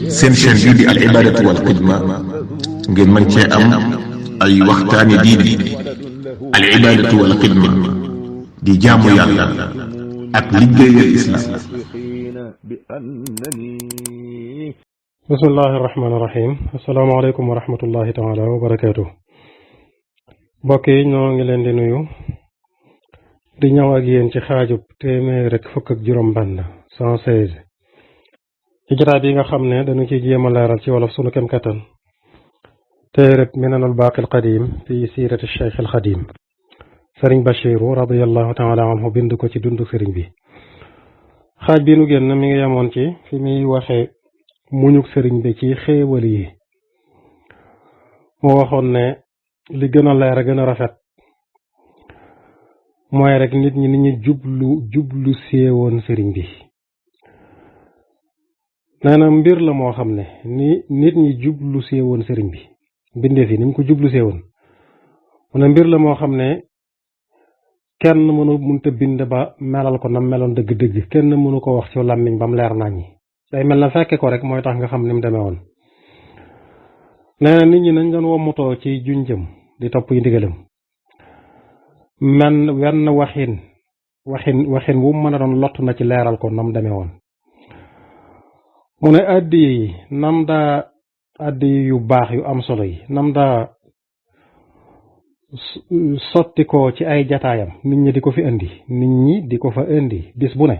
seen chaîne bii di al ibadatu wal xidma ngeen mën cee am ay waxtaani diine al ibadatu wal xidma di jaamu yàlla ak liggéeyal islam. bismillahi irrahmani irrahim asalaamaaleykum wa rahmatullahi taala wa barakaatu. mbokk yi ñoo ngi leen di nuyu di ñëw ak yéen ci xaajub téeméer rek fukk ak juróom benn 116 ci jotaay bi nga xam ne dañu ci jéem a leeral ci wolof sunu kem kattan téereb minanul baaqil qadim fi siirati cheikh al xadim sëriñ Bachiru radiallahu taala anhu bind ko ci dundu sëriñ bi. xaaj bi nu génn mi ngi yemoon ci fi muy waxe muñuk sëriñ bi ci xéewal yi mu waxoon ne li gën a leer a gën a rafet mooy rek nit ñi ni ñu jublu séewoon sëriñ bi. nee na mbir la moo xam ne ni nit ñi jublu séewoon sëriñ bi mbindeef yi ni ñu ko jublu séewoon mu ne mbir la moo xam ne kenn mënta bind ba melal ko nam meloon dëgg-dëgg, kenn mënu ko wax ci làmmiñ ba mu leer naññi. day mel na fekke ko rek mooy tax nga xam ni mu demee woon. nee na nit ñi nañ doon wommutoo ci junjëm di topp yi ndigalam wenn waxin wu mën a doon lott na ci leeral ko nam demee woon. mu ne addi yu baax yu am solo yi nam daa sotti ko ci ay jataayam nit ñi di ko fi indi bis bu ne.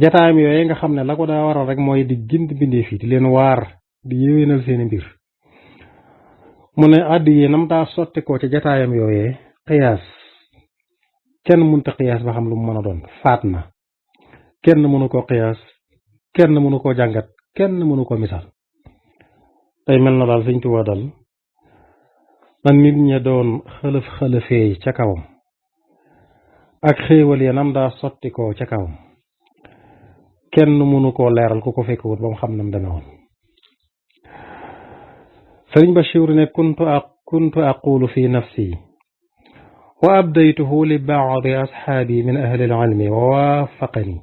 jataayam yooyu nga xam ne la ko daa waral rek mooy di gindi bindee fii di leen waar di yéwénal seeni mbir. mu ne addi yi nam daa sotti ko ci jataayam yooyee xiyaas kenn mënta xiyaas ba xam lu mu mën a doon faat na kenn mënu koo xiyaas kenn mënu koo jàngat kenn mënu koo misaal. tey mel na daal Sëñ Tuubaa dal man nit ña doon xëlëf-xëlëfee ca kawam ak xéewal ya nam daa sotti ko ca kawam kenn mënu koo leeral ku ko fekkewut ba mu xam nam deme woon. Sëriñ Bachir ne kuntu aqulu fi nafsi wa abdaytuhu li baadi asxaabi min ahli alilmi wa waafaqani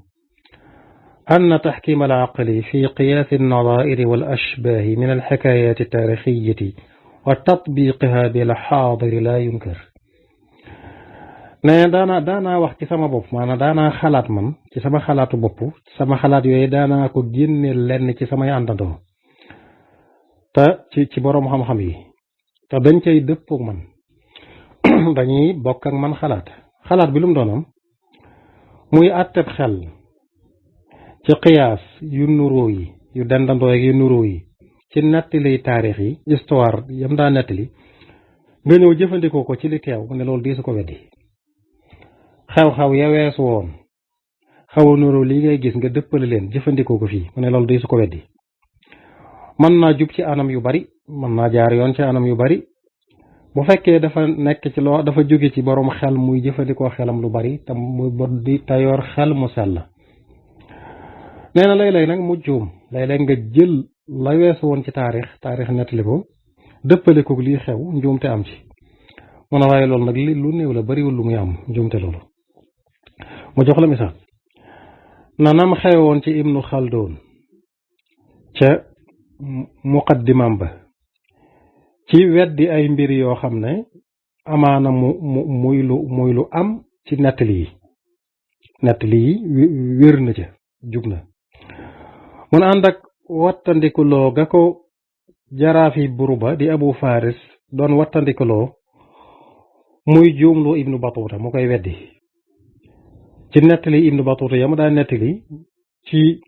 أن تحكيم العقل في قياس النظائر والأشباه من الحكايات التاريخية وتطبيقها بالحاضر لا ينكر. nee daanaa wax ci sama bopp maanaam daanaa xalaat man ci sama xalaatu bopp sama xalaat yooyu daanaa ko génne lenn ci samay àndandoo te ci boroom xam-xam yi te dañ cay dëppoog man dañuy bokk ak man xalaat bi lu mu doonam muy àtteb xel ci xiyaas yu nuroo yi yu dendandoo yu nuroo yi ci nettali taarix yi histoire yam daa nettali nga ñëw jëfandikoo ko ci li teew mu ne loolu di su ko weddi. xew-xew ya weesu woon xaw a nuroo lii ngay gis nga dëppale leen jëfandikoo ko fii mu ne loolu di su ko weddi. mën naa jub ci anam yu bari mën naa jaar yoon ci anam yu bari bu fekkee dafa nekk ci loo dafa jóge ci borom xel muy jëfandikoo xelam lu bari te muy di tayoor xel mu sell. nee na léeg-léeg nag mu juum léeg-léeg nga jël la weesu woon ci taarix nettali ko dëppale ko lii xew njuumte am ci mu ne waaye loolu nag lu néew la bariwul lu muy am njuumte loolu. mu jox la misaal na nam xewoon ci Ibnu Xaldun ca muqaddimam ba ci weddi ay mbir yoo xam ne amaana muy lu am ci nettali yi wér na ca jub na. mun ànd ak wattandikuloo ga ko jaraafi buruba di Abu Faris doon wattandikuloo muy juumloo Ibnu Batuta mu koy weddi ci nettali Ibnu Batuta ya mu daa nettali ci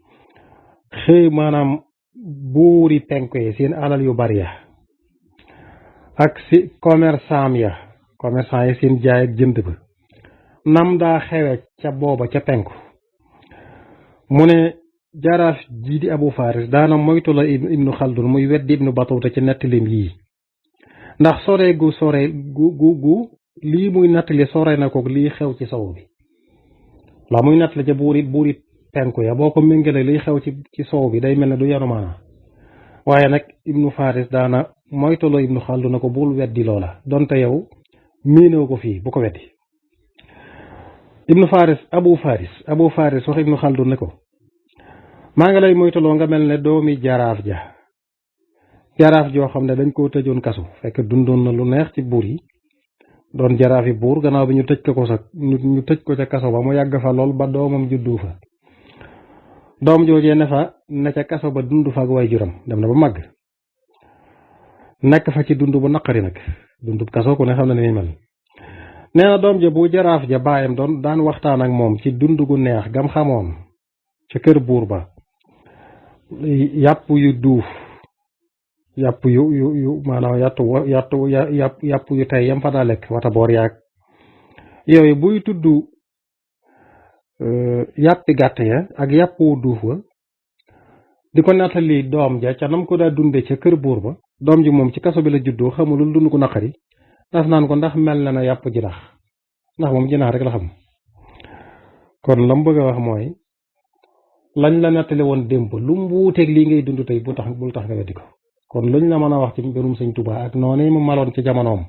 xëy maanaam buuri penku yi seen alal yu bari ya ak si commerçant yi seen jaay ak jënd ba nam daa xewe ca booba ca penku. mu ne jaraaf jii di Abu Faris daana moytu la Ibnu Xaldun muy weddi Ibnu Batuta ci nettalim yii ndax sore gu lii muy nettali sore na ko lii xew ci sow bi. la muy nettali ca buuri penku ya boo ko méngale liy xew ci sow bi day mel ne du yanu maanaa waaye nag Ibnu Faris daana moytu la Ibnu Xaldun na ko bul weddi loola donte yow miinoo ko fii bu ko weddi. Abu Faris wax Ibnu Xaldun ne ko maa ngi lay moytuloo nga mel ne doomi jaraaf joo xam ne dañ koo tëjoon kasu fekk dundoon na lu neex ci buur yi doon jaraafi buur gannaaw bi ñu tëj ñu tëj ko ca kaso ba mu yàgg fa lool ba doomam juddu fa doom joojee ne ca kaso ba dund fa ak waajuram dem na ba màgg nekk fa ci dund bu naqari nag dund kaso ku ne xam na ni mel. nee na doom ja bu jaraaf ja baayam daan waxtaan ak moom ci dund gu neex gam xamoon ca kër buur ba yàpp yu duuf yàpp yu maanaam yàpp yu tey yam fa daa lekk wata boor yaag yooyu buy tudd yàppi gàtt ya ak yàpp wu duuf wa di ko nettali doom ja ca nam ko daa dunde ca kër buur ba doom ji moom ci kaso bi la juddoo xamulul dund ko naqari daf naan ko ndax mel na yàpp jinax ndax moom jinax rek la xam. kon lam bëgg a wax mooy lañ la nettali woon démb lu mu wuuteeg lii ngay dund tey bul tax nga weddi ko. kon luñ la mën a wax ci mbirum sëñ Tuubaa ak noonu mu maloon ci jamonoom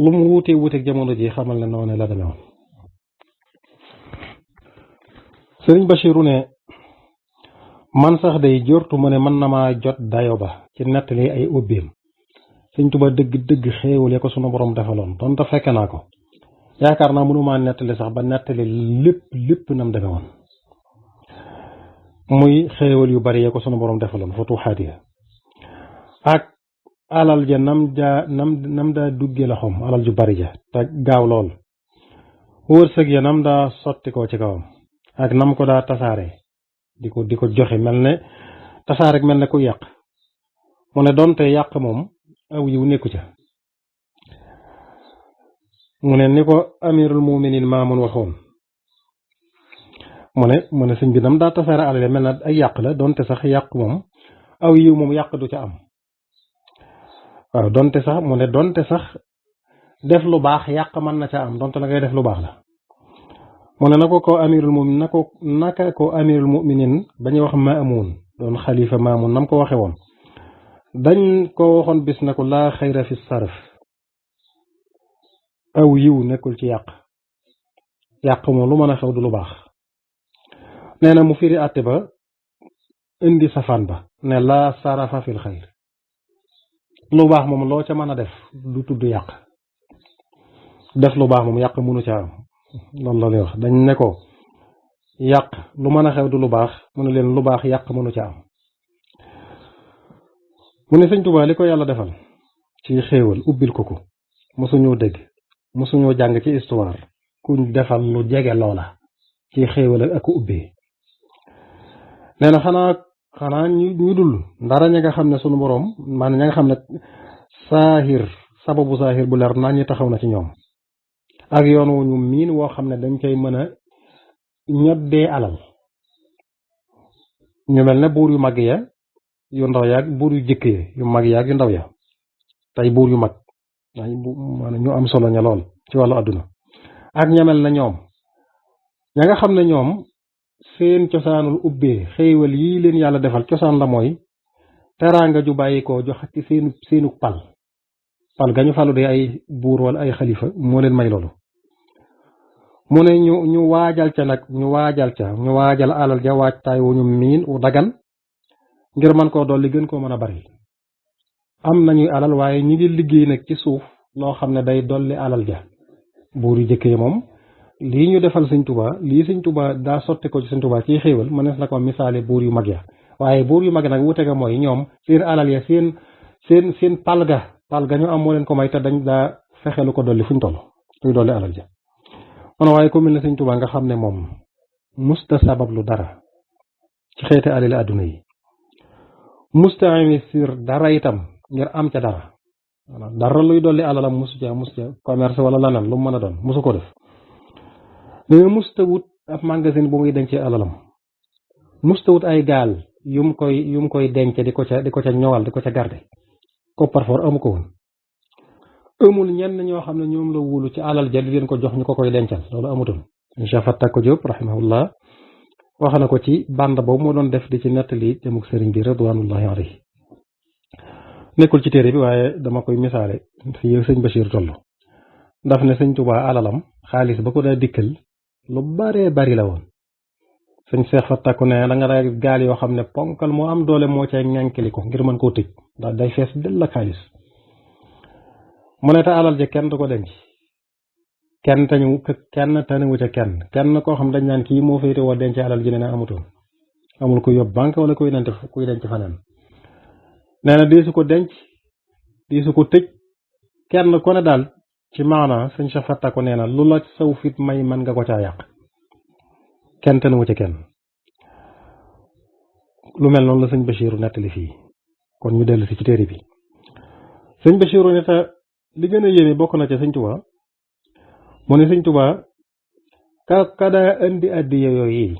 lu mu wuuteeg jamono ji xamal ne noonu la demee woon. sëriñ Bachiru ne man sax day jortu ma ne mën na maa jot dayo ba ci nettali ay ubbeem sëñ Tuubaa dëgg xéewal ya ko sunu borom defaloon donte fekke naa ko yaakaar naa mënumaa nettali sax ba nettali lépp nam demee woon muy xéewal yu bari ya ko sunu borom defaloon futuxaat ya ak alal ja nam daa dugge la xom alal ju bari ja te gaaw lool wërsëg ya nam daa sotti ko ci kawam ak nam ko daa tasaare di ko joxe mel ne tasaare mel ne ku yàq mu ne donte yàq moom aw yiw nekku ca mu ne ni ko amirul muminin Maamun waxoon mu ne sëñ bi nam daa tasaare alal ya mel na ay yàq la donte sax yàq moom aw yiw moom yàq du ca am waaw donte sax def lu baax yàq mën na ca am donte la ngay def lu baax la mu ne naka ko amirul muminin ba ñuy wax Maamun doon xalifa Maamun nam ko waxe woon dañ ko waxoon bis na ko laa xayra fi sarf aw yiw nekkul ci yàq moom lu mën a xew du lu baax nee na mu firi àtte ba indi safaan ba ne laa sarafa fil xayr lu baax moom loo ca mën a def du tudd yàq def lu baax moom yàq mënu ca am loolu la lay wax dañ ne ko yàq lu mën a xew du lu baax mu ne leen lu baax yàq mënu ca am mu ne sëñ Tuubaa li ko yàlla defal ci xéewal ubbil ko mosuñoo dégg mosuñoo jàng ci histoire kuñ defal lu jege loola ci xéewal ak ubbee nee na xanaa ñu dul ndara ña nga xam ne sunu boroom maanaam ña nga xam ne sababu saahir bu leer naa ñi taxaw na ci ñoom ak yoon wu ñu miin woo xam ne dañ koy mën a ñoddee alal ñu mel ne buur yu mag ya yu ndaw yaag buur yu jëkk ya yu mag yaag yu ndaw ya tey buur yu mag maanaam ñu am solo ña lool ci wàllu àdduna ak ñamel na ñoom ña nga xam ne ñoom seen cosaanul ubbee xéewal yii leen yàlla defal cosaan la mooy teraanga ju bàyyi ko jox ci seenu pal ga ñu falu de ay buur wala ay xalifa moo leen may loolu mu ne ñu waajal alal ja waajtaay wu ñu miin u dagan ngir man koo dolli gën koo mën a bari am nañuy alal waaye ñi ngi liggéey nag ci suuf loo xam ne day dolli alal ja buur yu jëkkee moom lii ñu defal sëñ Tuubaa lii sëñ Tuubaa daa sotti ko ci sëñ Tuubaa ci xéewal mënees na ko misaale buur yu mag ya waaye buur yu mag nag wute ga mooy ñoom seen alal ya seen pal ga ñu am moo leen ko may te dañ daa fexe lu ko dolli fuñ toll luy dolli alal ja man waaye ku mel ne sëñ Tuubaa nga xam ne moom musta sabab lu dara ci xeeti alali àdduna yi musta investir dara itam ngir am ca dara luy dolli alalam musu ca commerce wala laneen lu mu mën a doon musu ko def nee musta wut ab magasin bu muy dencee alalam musta wut ay gaal yum koy denc di ko ca ñowal di ko ca garde coffre-fort amu ko woon amul ñenn ñoo xam ne ñoom la wóolu ci alal ja di leen ko jox ñu ko koy dencal loolu amutoon Cheikh Fatta Ko Diop rahimahullah wax na ko ci band boobu moo doon def di ci nettali demuk sëriñ bi radwanullahi alayhi nekkul ci téere bi waaye dama koy misaale fi yow sëñ Bachir toll daf ne sëñ Tuubaa alalam xaalis ba ko daa dikkal lu baree bari la woon sëñ Seex Fattaku ne da nga ray gaal yoo xam ne ponkal moo am doole moo cay ñànkili ko ngir mën koo tëj ndax day fees dell ak xaalis mu ne te alal ja kenn du ko denc kenn tanewu ca kenn koo xam dañ naan kii moo féete woo denc alal ji ne na amutoon amul ko yóbbu banque wala kuy denc fanaan nee na diisu ko denc diisu ko tëj kenn ku ne daal ci maana sëñ Seex Fattaku nee na lu la saw fit may mën nga ko caa yàq kenn tanewu ca kenn lu mel noonu la sëñ Bachiru nettali fii kon ñu dellu si ci téere bi sëñ Bachiru ne te li gën a yéeme bokk na ca sëñ Tuubaa mu ne sëñ Tuubaa ka daa indi addiya yooyu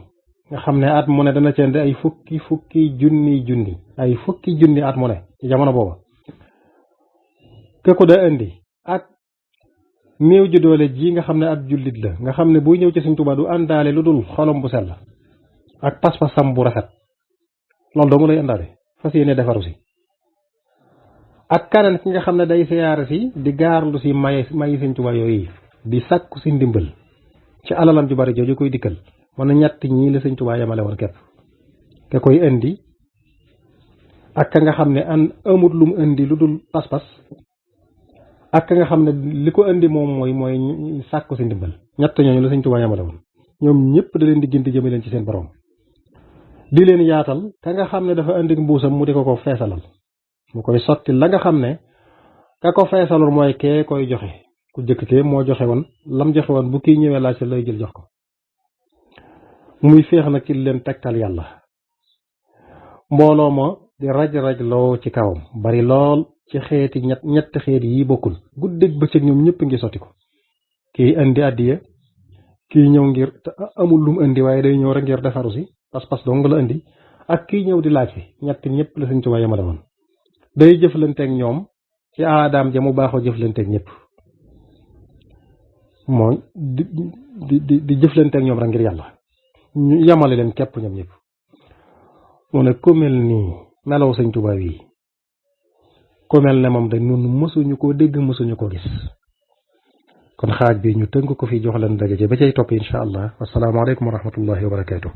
nga xam ne at mu ne dana ci indi ay fukki junni at mu ne ci jamono booba ka ko daa indi ak néew ji doole ji nga xam ne ab jullit la nga xam ne buy ñëw ci sëñ Tuubaa du àndaale lu dul xolom bu sell ak pas-pasam bu rafet loolu doo mu lay àndaale fas yéene defaru si ak kaneen ki nga xam ne day siyaare si di gaarlu si may sëñ Tuubaa yooyu di sàkku si ndimbal ci alalam ju bari jooju koy dikkal mën na ñett ñii la sëñ Tuubaa yemale woon képp ka koy indi ak ka nga xam ne amut lu mu indi lu dul pas-pas ak ka nga xam ne li ko indi moom mooy sàkku si ndimbal ñett ñooñu la sëñ Tuubaa yemale woon ñoom ñëpp da leen di gindi jëme leen ci seen borom di leen yaatal ka nga xam ne dafa indi mbuusam mu di ko feesalal mu koy sotti la nga xam ne ka ko feesalul mooy kee koy joxe ku jëkk kee moo joxe woon lam joxe woon bu kii ñëwee laaj sa lay jël jox ko muy féex nag ci leen tegtal yàlla mbooloo ma di raj loo ci kawam bari lool ci xeeti ñetti xeet yi bokkul guddeeg bëccëg ñoom ñëpp ngi sotti ko kii indi addiya kii ñëw ngir amul lum indi waaye day ñëw rek ngir defaru si pas-pas dong la indi ak kii ñëw di laaj fi ñett ñëpp la sëñ Tuubaa yemale woon day jëflanteeg ñoom ci aadaam ja mu baaxoo jëflanteeg ñëpp mooy di jëflanteeg ñoom rek ngir yàlla ñu yemale leen képp ñoom ñëpp mu ne ku mel nii melaw sëñ Tuubaa wi ku mel ne moom dañ nun mësuñu koo dégg mësuñu koo gis kon xaaj bi ñu tënk ko fi jox leen daje ba cay topp incha allah wasalaamaaleykum wa rahmatullahi wa barakaatu.